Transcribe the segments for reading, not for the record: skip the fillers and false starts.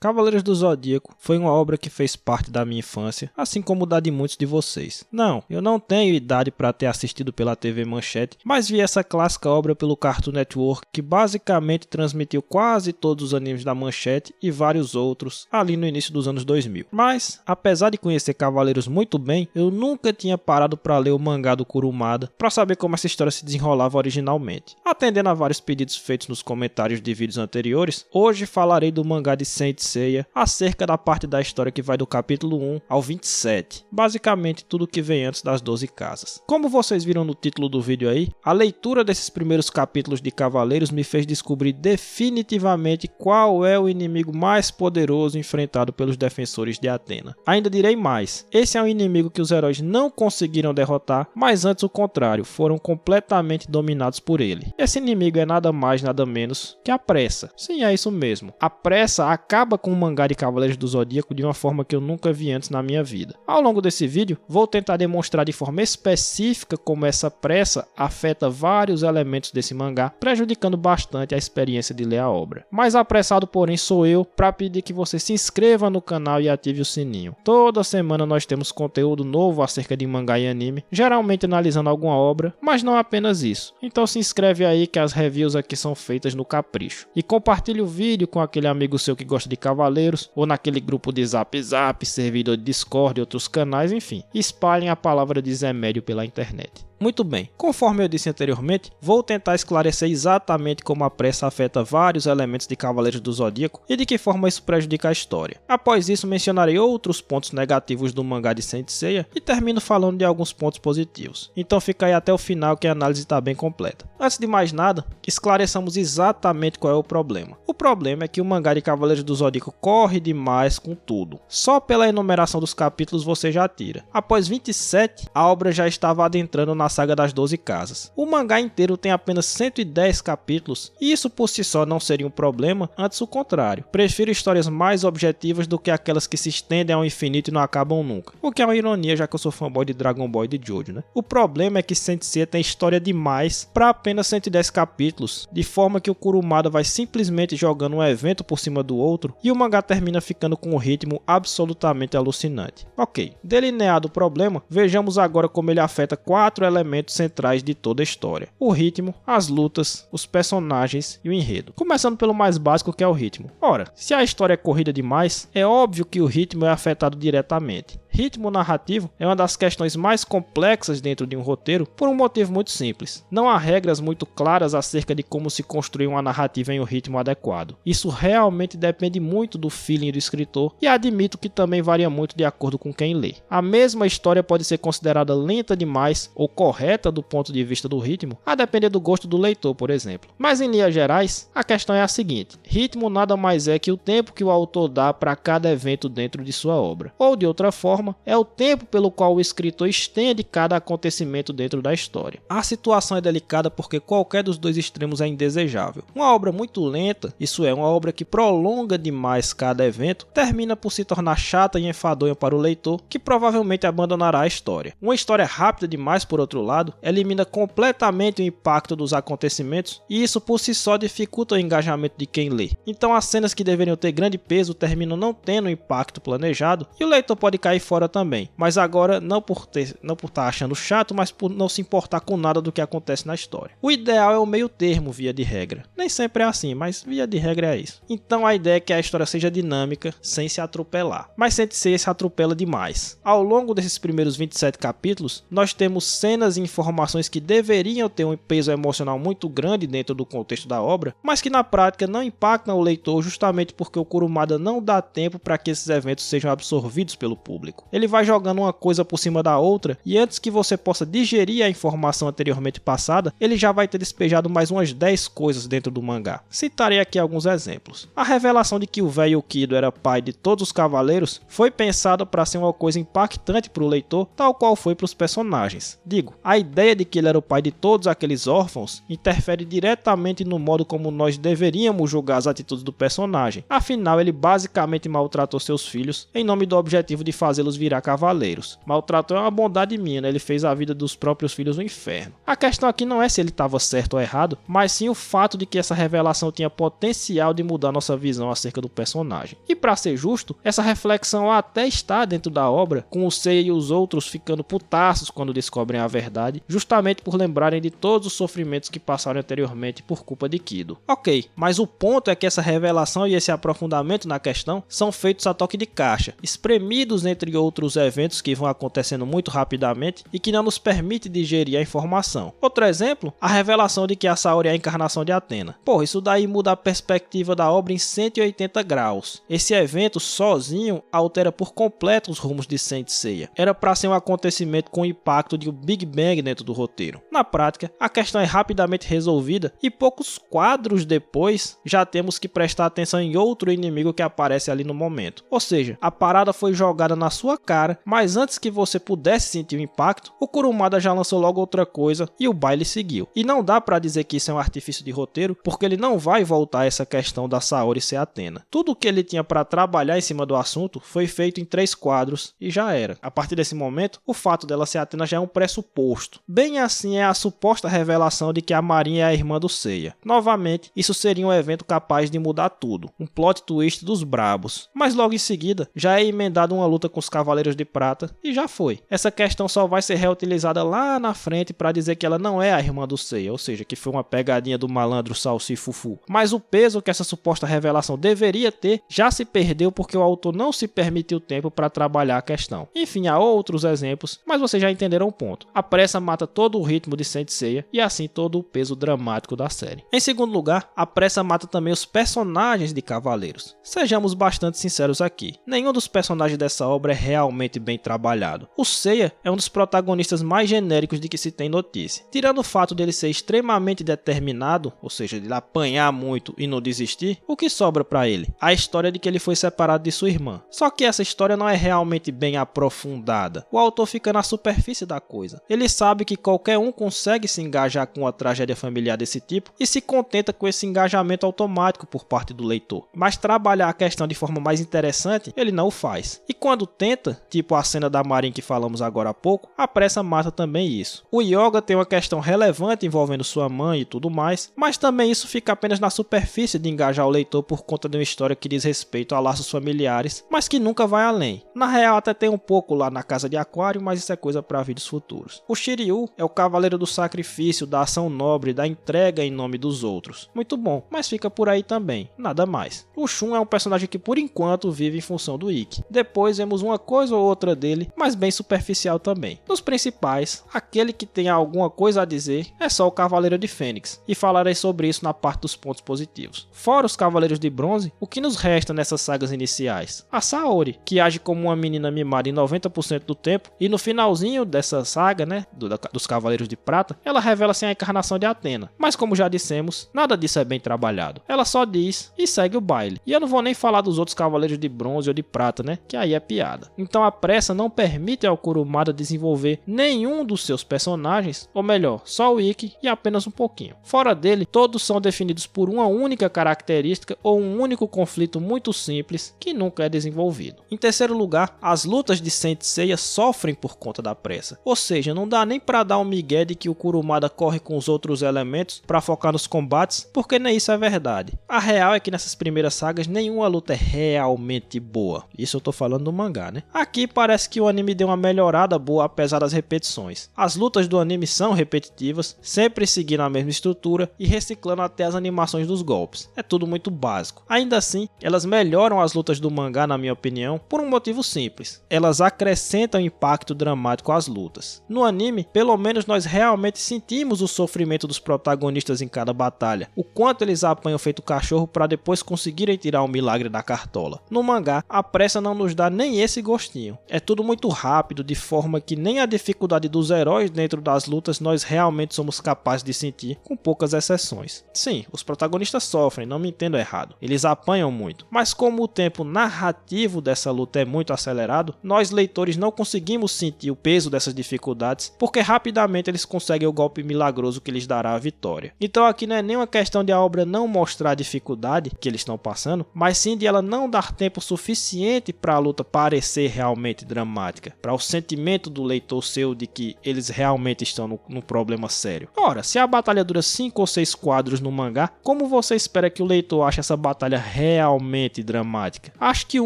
Cavaleiros do Zodíaco foi uma obra que fez parte da minha infância, assim como da de muitos de vocês. Não, eu não tenho idade para ter assistido pela TV Manchete, mas vi essa clássica obra pelo Cartoon Network, que basicamente transmitiu quase todos os animes da Manchete e vários outros ali no início dos anos 2000. Mas, apesar de conhecer Cavaleiros muito bem, eu nunca tinha parado para ler o mangá do Kurumada para saber como essa história se desenrolava originalmente. Atendendo a vários pedidos feitos nos comentários de vídeos anteriores, hoje falarei do mangá de Saint Seiya acerca da parte da história que vai do capítulo 1 ao 27, basicamente tudo que vem antes das 12 casas. Como vocês viram no título do vídeo aí, a leitura desses primeiros capítulos de Cavaleiros me fez descobrir definitivamente qual é o inimigo mais poderoso enfrentado pelos defensores de Athena. Ainda direi mais, esse é um inimigo que os heróis não conseguiram derrotar, mas antes o contrário, foram completamente dominados por ele. Esse inimigo é nada mais nada menos que a pressa. Sim, é isso mesmo. A pressa acaba com o mangá de Cavaleiros do Zodíaco de uma forma que eu nunca vi antes na minha vida. Ao longo desse vídeo, vou tentar demonstrar de forma específica como essa pressa afeta vários elementos desse mangá, prejudicando bastante a experiência de ler a obra. Mais apressado, porém, sou eu para pedir que você se inscreva no canal e ative o sininho. Toda semana nós temos conteúdo novo acerca de mangá e anime, geralmente analisando alguma obra, mas não apenas isso. Então se inscreve aí que as reviews aqui são feitas no capricho. E compartilhe o vídeo com aquele amigo seu que gosta de Cavaleiros, ou naquele grupo de Zap, servidor de Discord e outros canais, enfim. Espalhem a palavra de Zé Médio pela internet. Muito bem, conforme eu disse anteriormente, vou tentar esclarecer exatamente como a pressa afeta vários elementos de Cavaleiros do Zodíaco e de que forma isso prejudica a história. Após isso, mencionarei outros pontos negativos do mangá de Saint Seiya e termino falando de alguns pontos positivos. Então fica aí até o final que a análise está bem completa. Antes de mais nada, esclareçamos exatamente qual é o problema. O problema é que o mangá de Cavaleiros do Zodíaco corre demais com tudo. Só pela enumeração dos capítulos você já tira. Após 27, a obra já estava adentrando na saga das 12 casas. O mangá inteiro tem apenas 110 capítulos e isso por si só não seria um problema, antes o contrário. Prefiro histórias mais objetivas do que aquelas que se estendem ao infinito e não acabam nunca. O que é uma ironia, já que eu sou fanboy de Dragon Ball e de Jojo, né? O problema é que Saint Seiya tem história demais para apenas 110 capítulos, de forma que o Kurumada vai simplesmente jogando um evento por cima do outro e o mangá termina ficando com um ritmo absolutamente alucinante. Ok, delineado o problema, vejamos agora como ele afeta 4 elementos centrais de toda a história: o ritmo, as lutas, os personagens e o enredo. Começando pelo mais básico, que é o ritmo. Ora, se a história é corrida demais, é óbvio que o ritmo é afetado diretamente. Ritmo narrativo é uma das questões mais complexas dentro de um roteiro por um motivo muito simples. Não há regras muito claras acerca de como se construir uma narrativa em um ritmo adequado. Isso realmente depende muito do feeling do escritor e admito que também varia muito de acordo com quem lê. A mesma história pode ser considerada lenta demais ou correta do ponto de vista do ritmo, a depender do gosto do leitor, por exemplo. Mas em linhas gerais, a questão é a seguinte: ritmo nada mais é que o tempo que o autor dá para cada evento dentro de sua obra. Ou de outra forma, é o tempo pelo qual o escritor estende cada acontecimento dentro da história. A situação é delicada porque qualquer dos dois extremos é indesejável. Uma obra muito lenta, isso é, uma obra que prolonga demais cada evento, termina por se tornar chata e enfadonha para o leitor, que provavelmente abandonará a história. Uma história rápida demais, por outro lado, elimina completamente o impacto dos acontecimentos e isso por si só dificulta o engajamento de quem lê. Então as cenas que deveriam ter grande peso terminam não tendo o impacto planejado e o leitor pode cair fora também, mas agora não por estar achando chato, mas por não se importar com nada do que acontece na história. O ideal é o meio termo, via de regra. Nem sempre é assim, mas via de regra é isso. Então a ideia é que a história seja dinâmica, sem se atropelar. Mas Saint Seiya se atropela demais. Ao longo desses primeiros 27 capítulos, nós temos cenas e informações que deveriam ter um peso emocional muito grande dentro do contexto da obra, mas que na prática não impactam o leitor justamente porque o Kurumada não dá tempo para que esses eventos sejam absorvidos pelo público. Ele vai jogando uma coisa por cima da outra e antes que você possa digerir a informação anteriormente passada, ele já vai ter despejado mais umas 10 coisas dentro do mangá. Citarei aqui alguns exemplos. A revelação de que o velho Kido era pai de todos os cavaleiros foi pensada para ser uma coisa impactante para o leitor, tal qual foi para os personagens. Digo, amigo. A ideia de que ele era o pai de todos aqueles órfãos interfere diretamente no modo como nós deveríamos julgar as atitudes do personagem. Afinal, ele basicamente maltratou seus filhos em nome do objetivo de fazê-los virar cavaleiros. Maltratou é uma bondade minha, né? Ele fez a vida dos próprios filhos um inferno. A questão aqui não é se ele estava certo ou errado, mas sim o fato de que essa revelação tinha potencial de mudar nossa visão acerca do personagem. E para ser justo, essa reflexão até está dentro da obra, com o Seiya e os outros ficando putaços quando descobrem a verdade, justamente por lembrarem de todos os sofrimentos que passaram anteriormente por culpa de Kido. Ok, mas o ponto é que essa revelação e esse aprofundamento na questão são feitos a toque de caixa, espremidos entre outros eventos que vão acontecendo muito rapidamente e que não nos permite digerir a informação. Outro exemplo, a revelação de que a Saori é a encarnação de Athena. Porra, isso daí muda a perspectiva da obra em 180 graus. Esse evento sozinho altera por completo os rumos de Saint Seiya. Era para ser um acontecimento com o impacto de um Big Bang dentro do roteiro. Na prática, a questão é rapidamente resolvida e poucos quadros depois já temos que prestar atenção em outro inimigo que aparece ali no momento. Ou seja, a parada foi jogada na sua cara, mas antes que você pudesse sentir o impacto, o Kurumada já lançou logo outra coisa e o baile seguiu. E não dá para dizer que isso é um artifício de roteiro, porque ele não vai voltar a essa questão da Saori ser Athena. Tudo o que ele tinha para trabalhar em cima do assunto foi feito em 3 quadros e já era. A partir desse momento, o fato dela ser Athena já é um pressuposto. Bem assim é a suposta revelação de que a Marinha é a irmã do Seiya. Novamente, isso seria um evento capaz de mudar tudo, um plot twist dos brabos. Mas logo em seguida, já é emendado uma luta com os Cavaleiros de Prata e já foi. Essa questão só vai ser reutilizada lá na frente para dizer que ela não é a irmã do Seiya, ou seja, que foi uma pegadinha do malandro Salsi Fufu. Mas o peso que essa suposta revelação deveria ter já se perdeu porque o autor não se permitiu tempo para trabalhar a questão. Enfim, há outros exemplos, mas vocês já entenderam o ponto. A pressa mata todo o ritmo de Saint Seiya e assim todo o peso dramático da série. Em segundo lugar, a pressa mata também os personagens de Cavaleiros. Sejamos bastante sinceros aqui, nenhum dos personagens dessa obra é realmente bem trabalhado. O Seiya é um dos protagonistas mais genéricos de que se tem notícia. Tirando o fato dele ser extremamente determinado, ou seja, de apanhar muito e não desistir, o que sobra para ele? A história de que ele foi separado de sua irmã. Só que essa história não é realmente bem aprofundada. O autor fica na superfície da coisa. Ele sabe que qualquer um consegue se engajar com uma tragédia familiar desse tipo e se contenta com esse engajamento automático por parte do leitor. Mas trabalhar a questão de forma mais interessante, ele não o faz. E quando tenta, tipo a cena da Marin que falamos agora há pouco, a pressa mata também isso. O Yoga tem uma questão relevante envolvendo sua mãe e tudo mais, mas também isso fica apenas na superfície de engajar o leitor por conta de uma história que diz respeito a laços familiares, mas que nunca vai além. Na real até tem um pouco lá na Casa de Aquário, mas isso é coisa para vídeos futuros. O Shiryu é o cavaleiro do sacrifício, da ação nobre, da entrega em nome dos outros. Muito bom, mas fica por aí também, nada mais. O Shun é um personagem que por enquanto vive em função do Ikki. Depois vemos uma coisa ou outra dele, mas bem superficial também. Dos principais, aquele que tem alguma coisa a dizer é só o Cavaleiro de Fênix, e falarei sobre isso na parte dos pontos positivos. Fora os Cavaleiros de Bronze, o que nos resta nessas sagas iniciais? A Saori, que age como uma menina mimada em 90% do tempo, e no finalzinho dessa saga, né, dos Cavaleiros de Prata, ela revela-se a encarnação de Athena. Mas como já dissemos, nada disso é bem trabalhado. Ela só diz e segue o baile. E eu não vou nem falar dos outros Cavaleiros de Bronze ou de Prata, né, que aí é piada. Então a pressa não permite ao Kurumada desenvolver nenhum dos seus personagens, ou melhor, só o Ikki e apenas um pouquinho. Fora dele, todos são definidos por uma única característica ou um único conflito muito simples que nunca é desenvolvido. Em terceiro lugar, as lutas de Saint Seiya sofrem por conta da pressa. Ou seja, não dá nem para dar um migué de que o Kurumada corre com os outros elementos para focar nos combates, porque nem isso é verdade. A real é que nessas primeiras sagas nenhuma luta é realmente boa. Isso eu tô falando do mangá, né? Aqui parece que o anime deu uma melhorada boa apesar das repetições. As lutas do anime são repetitivas, sempre seguindo a mesma estrutura e reciclando até as animações dos golpes. É tudo muito básico. Ainda assim, elas melhoram as lutas do mangá, na minha opinião, por um motivo simples. Elas acrescentam impacto dramático às lutas. No anime, pelo menos nós realmente sentimos o sofrimento dos protagonistas em cada batalha, o quanto eles apanham feito cachorro para depois conseguirem tirar o milagre da cartola. No mangá, a pressa não nos dá nem esse gostinho. É tudo muito rápido, de forma que nem a dificuldade dos heróis dentro das lutas nós realmente somos capazes de sentir, com poucas exceções. Sim, os protagonistas sofrem, não me entendo errado. Eles apanham muito. Mas como o tempo narrativo dessa luta é muito acelerado, nós leitores não conseguimos sentir o peso dessas dificuldades combates, porque rapidamente eles conseguem o golpe milagroso que lhes dará a vitória. Então aqui não é nem uma questão de a obra não mostrar a dificuldade que eles estão passando, mas sim de ela não dar tempo suficiente para a luta parecer realmente dramática, para o sentimento do leitor seu de que eles realmente estão num problema sério. Ora, se a batalha dura 5 ou 6 quadros no mangá, como você espera que o leitor ache essa batalha realmente dramática? Acho que o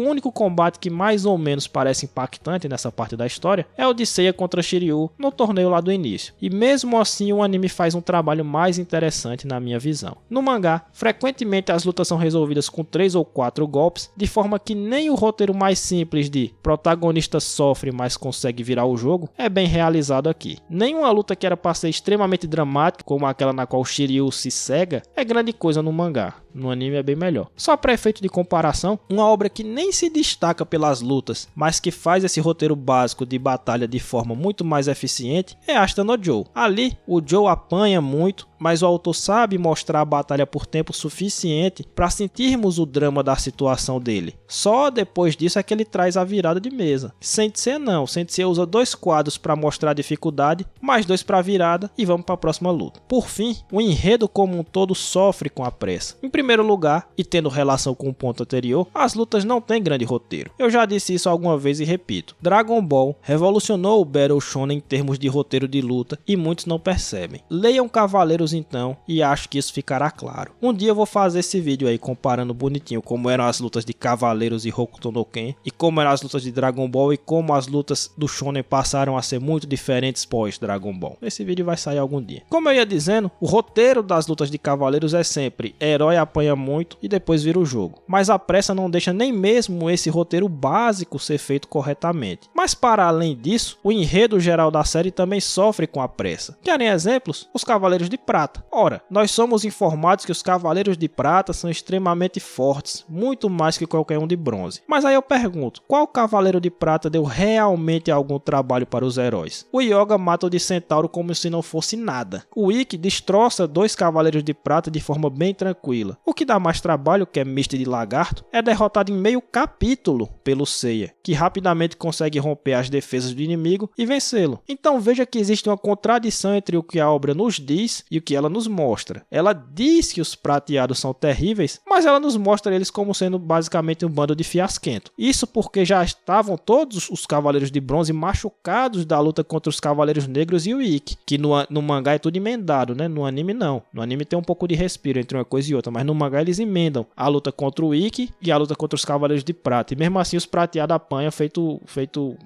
único combate que mais ou menos parece impactante nessa parte da história é o de Seiya contra Shiryu no torneio lá do início, e mesmo assim o anime faz um trabalho mais interessante na minha visão. No mangá, frequentemente as lutas são resolvidas com 3 ou 4 golpes, de forma que nem o roteiro mais simples de protagonista sofre mas consegue virar o jogo é bem realizado aqui. Nenhuma luta que era para ser extremamente dramática, como aquela na qual Shiryu se cega, é grande coisa no mangá. No anime é bem melhor. Só para efeito de comparação, uma obra que nem se destaca pelas lutas, mas que faz esse roteiro básico de batalha de forma muito mais eficiente é Ashita no Joe. Ali, o Joe apanha muito, mas o autor sabe mostrar a batalha por tempo suficiente para sentirmos o drama da situação dele. Só depois disso é que ele traz a virada de mesa. Sensei não, Sensei usa 2 quadros para mostrar a dificuldade, mais 2 para a virada e vamos para a próxima luta. Por fim, o enredo como um todo sofre com a pressa. Em primeiro lugar, e tendo relação com o ponto anterior, as lutas não têm grande roteiro. Eu já disse isso alguma vez e repito. Dragon Ball revolucionou o Battle Shonen em termos de roteiro de luta e muitos não percebem. Leiam Cavaleiros então e acho que isso ficará claro. Um dia eu vou fazer esse vídeo aí comparando bonitinho como eram as lutas de Cavaleiros e Hokuto no Ken e como eram as lutas de Dragon Ball e como as lutas do Shonen passaram a ser muito diferentes pós Dragon Ball. Esse vídeo vai sair algum dia. Como eu ia dizendo, o roteiro das lutas de Cavaleiros é sempre herói apanha muito e depois vira o jogo. Mas a pressa não deixa nem mesmo esse roteiro básico ser feito corretamente. Mas para além disso, o enredo geral da série também sofre com a pressa. Querem exemplos? Os Cavaleiros de Prata. Ora, nós somos informados que os Cavaleiros de Prata são extremamente fortes, muito mais que qualquer um de bronze. Mas aí eu pergunto, qual Cavaleiro de Prata deu realmente algum trabalho para os heróis? O Yoga mata o de Centauro como se não fosse nada. O Ikki destroça 2 Cavaleiros de Prata de forma bem tranquila. O que dá mais trabalho, que é Misty de Lagarto, é derrotado em meio capítulo pelo Seiya, que rapidamente consegue romper as defesas do inimigo e vencê-lo. Então veja que existe uma contradição entre o que a obra nos diz e o que ela nos mostra. Ela diz que os prateados são terríveis, mas ela nos mostra eles como sendo basicamente um bando de fiasquento. Isso porque já estavam todos os Cavaleiros de Bronze machucados da luta contra os Cavaleiros Negros e o Ikki, que no mangá é tudo emendado, né? No anime não. No anime tem um pouco de respiro entre uma coisa e outra, mas no mangá eles emendam a luta contra o Ikki e a luta contra os Cavaleiros de Prata. E mesmo assim os prateados apanham feito,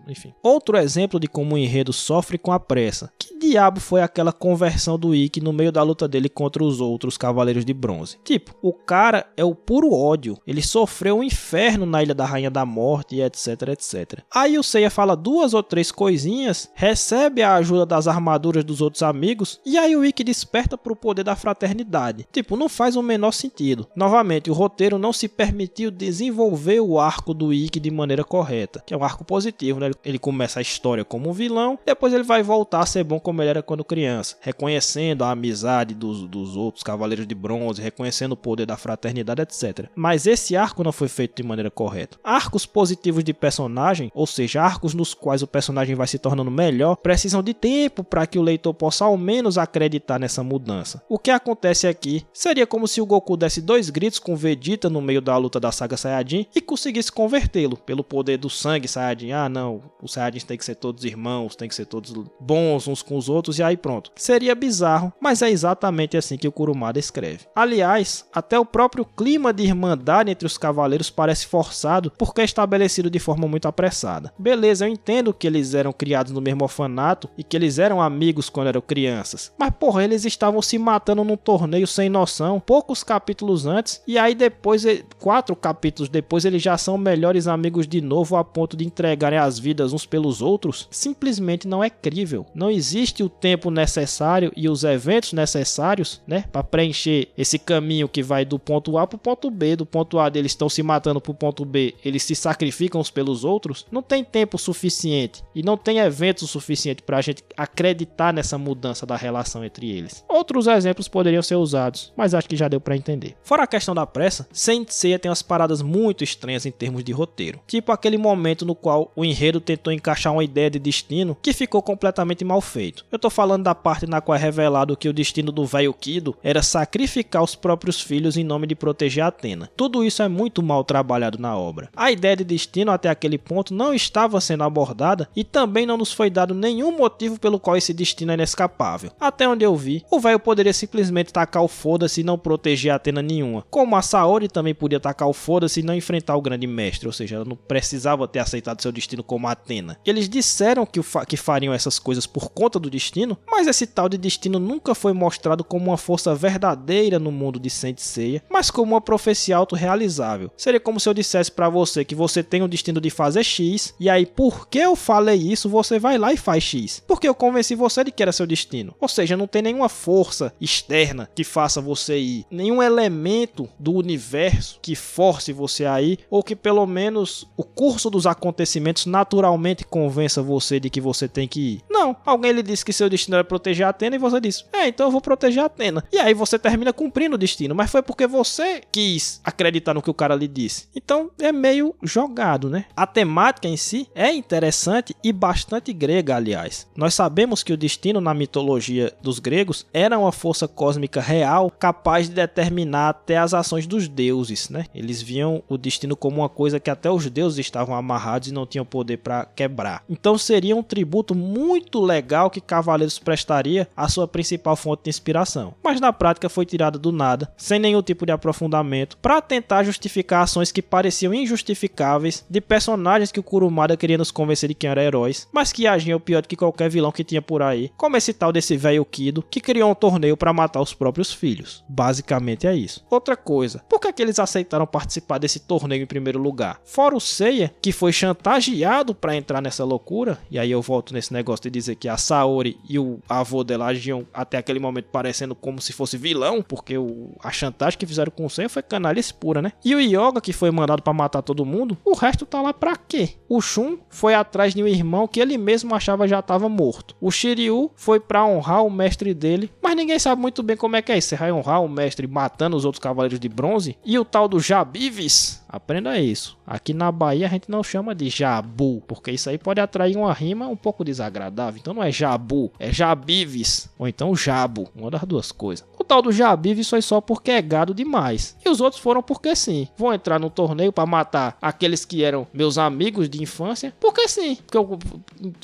enfim. Outro exemplo de como o enredo sofre com a pressa. Que diabo foi aquela conversão do Ikki no meio da luta dele contra os outros Cavaleiros de Bronze? Tipo, o cara é o puro ódio. Ele sofreu um inferno na Ilha da Rainha da Morte e etc, etc. Aí o Seiya fala 2 ou 3 coisinhas, recebe a ajuda das armaduras dos outros amigos e aí o Ikki desperta pro poder da fraternidade. Tipo, não faz o menor sentido. Novamente, o roteiro não se permitiu desenvolver o arco do Ikki de maneira correta, que é um arco positivo, né? Ele começa a história como um vilão, depois ele vai voltar a ser bom como ele era quando criança, reconhecendo a amizade dos outros Cavaleiros de Bronze, reconhecendo o poder da fraternidade, etc. Mas esse arco não foi feito de maneira correta. Arcos positivos de personagem, ou seja, arcos nos quais o personagem vai se tornando melhor, precisam de tempo para que o leitor possa ao menos acreditar nessa mudança. O que acontece aqui seria como se o Goku desse 2 gritos com Vegeta no meio da luta da saga Saiyajin e conseguisse convertê-lo pelo poder do sangue Saiyajin. Ah não, os Saiyajins têm que ser todos irmãos, têm que ser todos bons uns com os outros e aí pronto. Seria bizarro, mas é exatamente assim que o Kurumada escreve. Aliás, até o próprio clima de irmandade entre os cavaleiros parece forçado porque é estabelecido de forma muito apressada. Beleza, eu entendo que eles eram criados no mesmo orfanato e que eles eram amigos quando eram crianças, mas porra, eles estavam se matando num torneio sem noção, poucos capítulos antes, e aí depois, 4 capítulos depois, eles já são melhores amigos de novo a ponto de entregarem as vidas uns pelos outros. Simplesmente não é crível. Não existe o tempo necessário e os eventos necessários, né, para preencher esse caminho que vai do ponto A para o ponto B. Do ponto A eles estão se matando para o ponto B, eles se sacrificam uns pelos outros. Não tem tempo suficiente e não tem eventos suficiente para a gente acreditar nessa mudança da relação entre eles. Outros exemplos poderiam ser usados, mas acho que já deu para entender. Fora a questão da pressa, Saint Seiya tem umas paradas muito estranhas em termos de roteiro, tipo aquele momento no qual o enredo tentou encaixar uma ideia de destino que ficou completamente mal feito. Eu tô falando da parte na qual é revelado que o destino do velho Kido era sacrificar os próprios filhos em nome de proteger Athena. Tudo isso é muito mal trabalhado na obra. A ideia de destino até aquele ponto não estava sendo abordada e também não nos foi dado nenhum motivo pelo qual esse destino é inescapável. Até onde eu vi, o velho poderia simplesmente tacar o foda-se e não proteger Athena nenhuma, como a Saori também podia tacar o foda-se e não enfrentar o grande mestre, ou seja, ela não precisava ter aceitado seu destino como Athena. Eles disseram que fariam essas coisas por conta do destino, mas esse tal de destino nunca foi mostrado como uma força verdadeira no mundo de Saint Seiya, mas como uma profecia autorrealizável. Seria como se eu dissesse pra você que você tem o destino de fazer X, e aí porque eu falei isso, você vai lá e faz X. Porque eu convenci você de que era seu destino. Ou seja, não tem nenhuma força externa que faça você ir, nenhum elemento do universo que force você a ir, ou que pelo menos o curso dos acontecimentos naturalmente convença você de que você tem que ir. Não, alguém lhe disse que seu destino era proteger Athena e você disse, então eu vou proteger Athena. E aí você termina cumprindo o destino, mas foi porque você quis acreditar no que o cara lhe disse. Então é meio jogado, né? A temática em si é interessante e bastante grega, aliás. Nós sabemos que o destino na mitologia dos gregos era uma força cósmica real capaz de determinar até as ações dos deuses, né? Eles viam o destino como uma coisa que até os deuses estavam amarrados e não tinham poder para quebrar. Então seria um tributo muito legal que Cavaleiros prestaria à sua principal fonte de inspiração. Mas na prática foi tirada do nada, sem nenhum tipo de aprofundamento, para tentar justificar ações que pareciam injustificáveis de personagens que o Kurumada queria nos convencer de que eram heróis, mas que agiam pior do que qualquer vilão que tinha por aí, como esse tal desse velho Kido que criou um torneio para matar os próprios filhos. Basicamente é isso. Outra coisa, por que eles aceitaram participar desse torneio em primeiro lugar? Fora o Seiya, que foi chantageado para entrar nessa loucura, e aí eu volto nesse negócio de dizer que a Saori e o avô dela agiam até aquele momento parecendo como se fosse vilão, porque a chantagem que fizeram com o Seiya foi canalice pura, né? E o Yoga, que foi mandado para matar todo mundo, o resto tá lá pra quê? O Shun foi atrás de um irmão que ele mesmo achava já estava morto. O Shiryu foi para honrar o mestre dele, mas ninguém sabe muito bem como é que é isso. Você vai honrar o mestre matando os outros cavaleiros de bronze? E o tal do Jabivis? Aprenda isso. Aqui na Bahia a gente não chama de Jabu, porque isso aí pode atrair uma rima um pouco desagradável. Então não é Jabu, é Jabivis. Ou então Jabo, uma das duas coisas. O tal do Jabivis foi só porque é gado demais. E os outros foram porque sim. Vão entrar no torneio para matar aqueles que eram meus amigos de infância, porque sim.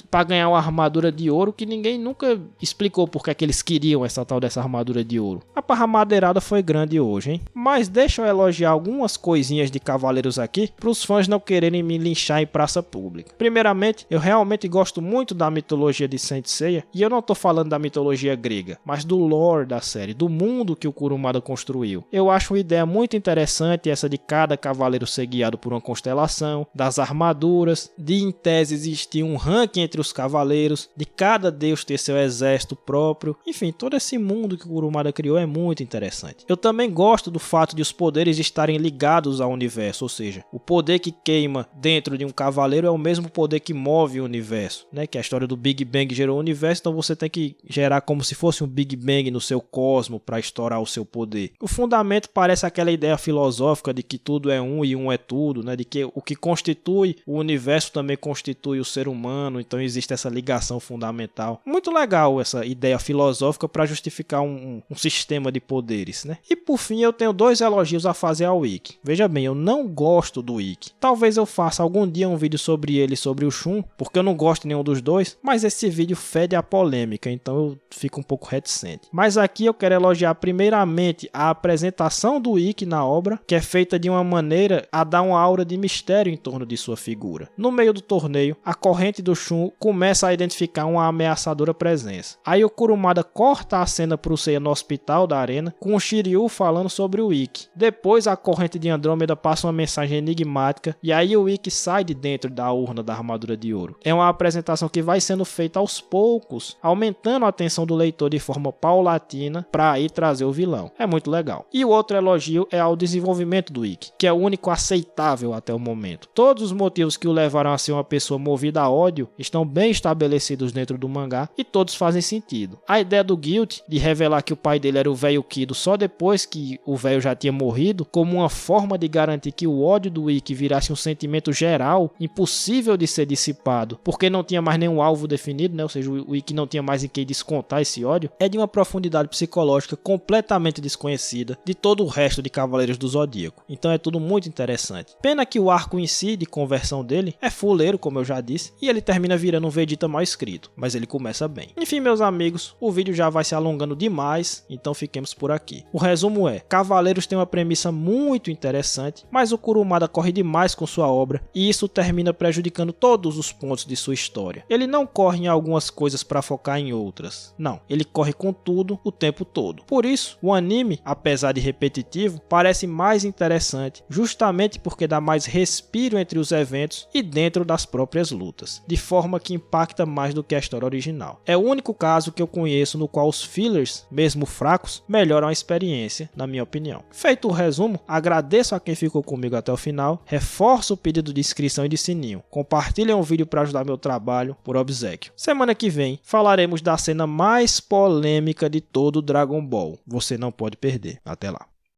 Para ganhar uma armadura de ouro que ninguém nunca explicou porque é que eles queriam essa tal dessa armadura de ouro. A parramadeirada foi grande hoje, hein? Mas deixa eu elogiar algumas coisinhas de Cavaleiros aqui, para os fãs não quererem me linchar em praça pública. Primeiramente, eu realmente gosto muito da mitologia de Saint Seiya, e eu não tô falando da mitologia grega, mas do lore da série, do mundo que o Kurumada construiu. Eu acho uma ideia muito interessante essa de cada cavaleiro ser guiado por uma constelação, das armaduras, de em tese existir um ranking entre os cavaleiros, de cada deus ter seu exército próprio. Enfim, todo esse mundo que o Kurumada criou é muito interessante. Eu também gosto do fato de os poderes estarem ligados ao universo, ou seja, o poder que queima dentro de um cavaleiro é o mesmo poder que move o universo, né? Que a história do Big Bang gerou o universo, então você tem que gerar como se fosse um Big Bang no seu cosmo para estourar o seu poder. O fundamento parece aquela ideia filosófica de que tudo é um e um é tudo, né? De que o que constitui o universo também constitui o ser humano, então existe essa ligação fundamental. Muito legal essa ideia filosófica para justificar um sistema de poderes, né? E por fim eu tenho dois elogios a fazer ao Ikki. Veja bem, eu não gosto do Ikki. Talvez eu faça algum dia um vídeo sobre ele e sobre o Shun, porque eu não gosto de nenhum dos dois, mas esse vídeo fede a polêmica, então eu fico um pouco reticente. Mas aqui eu quero elogiar primeiramente a apresentação do Ikki na obra, que é feita de uma maneira a dar uma aura de mistério em torno de sua figura. No meio do torneio, a corrente do Shun começa a identificar uma ameaçadora presença. Aí o Kurumada corta a cena pro Seiya no hospital da arena, com o Shiryu falando sobre o Ikki. Depois a corrente de Andrômeda passa passa uma mensagem enigmática e aí o Ikki sai de dentro da urna da armadura de ouro. É uma apresentação que vai sendo feita aos poucos, aumentando a atenção do leitor de forma paulatina para aí trazer o vilão. É muito legal. E o outro elogio é ao desenvolvimento do Ikki, que é o único aceitável até o momento. Todos os motivos que o levaram a ser uma pessoa movida a ódio estão bem estabelecidos dentro do mangá e todos fazem sentido. A ideia do Guilt de revelar que o pai dele era o velho Kido só depois que o velho já tinha morrido, como uma forma de garantir que o ódio do Ikki virasse um sentimento geral, impossível de ser dissipado, porque não tinha mais nenhum alvo definido, né? Ou seja, o Ikki não tinha mais em quem descontar esse ódio, é de uma profundidade psicológica completamente desconhecida de todo o resto de Cavaleiros do Zodíaco. Então é tudo muito interessante. Pena que o arco em si de conversão dele é fuleiro, como eu já disse, e ele termina virando um Vegeta mal escrito, mas ele começa bem. Enfim, meus amigos, o vídeo já vai se alongando demais, então fiquemos por aqui. O resumo é: Cavaleiros tem uma premissa muito interessante, mas o Kurumada corre demais com sua obra e isso termina prejudicando todos os pontos de sua história. Ele não corre em algumas coisas para focar em outras. Não, ele corre com tudo o tempo todo. Por isso, o anime, apesar de repetitivo, parece mais interessante, justamente porque dá mais respiro entre os eventos e dentro das próprias lutas, de forma que impacta mais do que a história original. É o único caso que eu conheço no qual os fillers, mesmo fracos, melhoram a experiência, na minha opinião. Feito o resumo, agradeço a quem ficou comigo até o final, reforço o pedido de inscrição e de sininho, compartilhem o vídeo para ajudar meu trabalho por obséquio. Semana que vem falaremos da cena mais polêmica de todo o Dragon Ball. Você não pode perder. Até lá.